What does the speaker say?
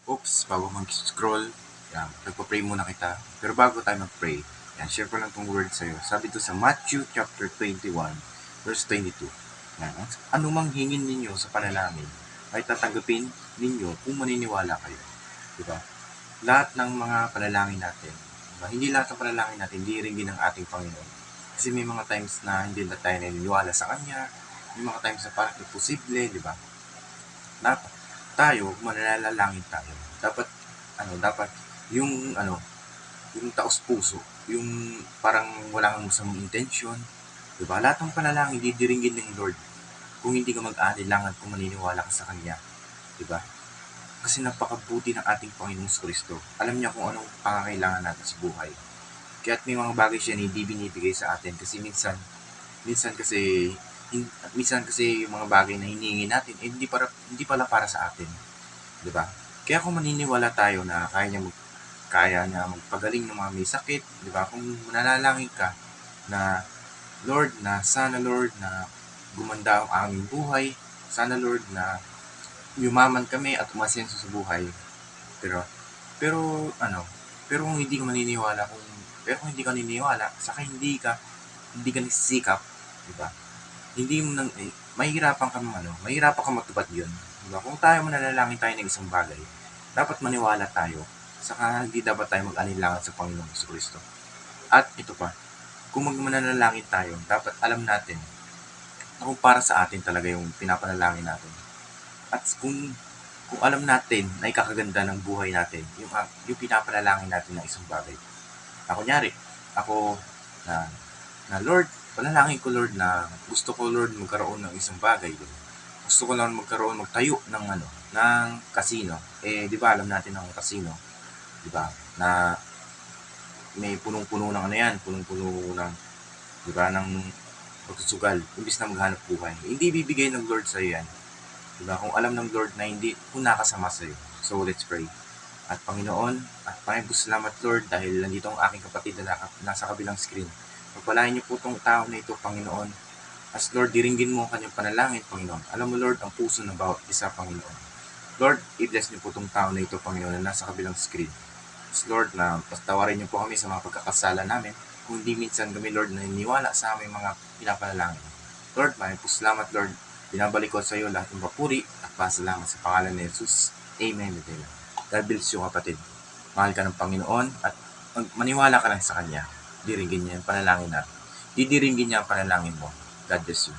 Bago mag-scroll, yan, nagpa-pray muna kita. Pero bago tayo mag-pray, yan, share ko lang tong word sa'yo. Sabi to sa Matthew chapter 21, verse 22. Yan, anumang hingin ninyo sa panalangin, ay tatanggapin ninyo kung maniniwala kayo. Diba? Lahat ng mga panalangin natin, diba? Hindi lahat ng panalangin natin, hindi rin din ng ating Panginoon. Kasi may mga times na hindi na tayo naniniwala sa Kanya, may mga times na parang imposible, di ba? Dapat tayo, mananalangin tayo. Dapat yung taos puso, yung parang wala kang masamang intention, di ba? Lahat ng panalangin, didiringgin ng Lord kung hindi ka mag-aanilangan kung maniniwala ka sa Kanya, di ba? Kasi napakabuti ng ating Panginoong Kristo. Alam niya kung anong pangangailangan natin sa buhay. Kaya't may mga bagay siya na hindi binibigay sa atin kasi minsan kasi yung mga bagay na hinihingi natin hindi pala para sa atin, 'di ba? Kaya kung maniniwala tayo na kaya niya magpagaling ng mga may sakit, 'di ba? Kung mananalangin ka na Lord, na sana Lord na gumanda ang aming buhay, sana Lord na yumaman kami at umasenso sa buhay. Pero pero pero kung hindi ka maniniwala saka hindi ka nagsisikap, 'di ba? Hindi mo nang mahirapan kang matupad 'yun. 'Di ba? Kung tayo mananalangin tayo ng isang bagay, dapat maniwala tayo. Saka hindi dapat tayo mag-alinlangan sa Panginoong Jesucristo. At ito pa, kung mananalangin tayo, dapat alam natin na kung para sa atin talaga yung pinapanalangin natin. At kung alam natin na ikakaganda ng buhay natin, yung pinapanalangin natin na isang bagay. Kunyari, ako na Lord, panalangin ko Lord na gusto ko Lord magkaroon ng isang bagay. Gusto ko lang magtayo ng casino. Di ba alam natin ang casino, di ba? Na may punong-puno ng punong-puno ng, di ba, ng pagsusugal, imbis na maghanap buhay. Hindi bibigay ng Lord sa iyo yan. Di ba? Kung alam ng Lord na hindi kung nakasama sa iyo. So let's pray. At Panginoon, at Panginoon, salamat Lord dahil nandito ang aking kapatid na nasa kabilang screen. Pagpalain niyo po itong tao na ito, Panginoon. As Lord, diringgin mo ang kanyang panalangin, Panginoon. Alam mo Lord, ang puso ng bawat isa, Panginoon. Lord, i-bless niyo po itong tao na ito, Panginoon, na nasa kabilang screen. As Lord, na pastawarin niyo po kami sa mga pagkakasala namin, kung hindi minsan kami, Lord, naniniwala sa aming mga pinapanalangin. Lord, maraming po salamat, Lord. Binabalik ko sa iyo lahat ng papuri at pasalamat sa pangalan ni Jesus. Amen. Amen. God bless you, kapatid. Mahal ka ng Panginoon at maniwala ka lang sa Kanya. Diringgin niya ang panalangin natin. Didiringgin niya ang panalangin mo. God bless you.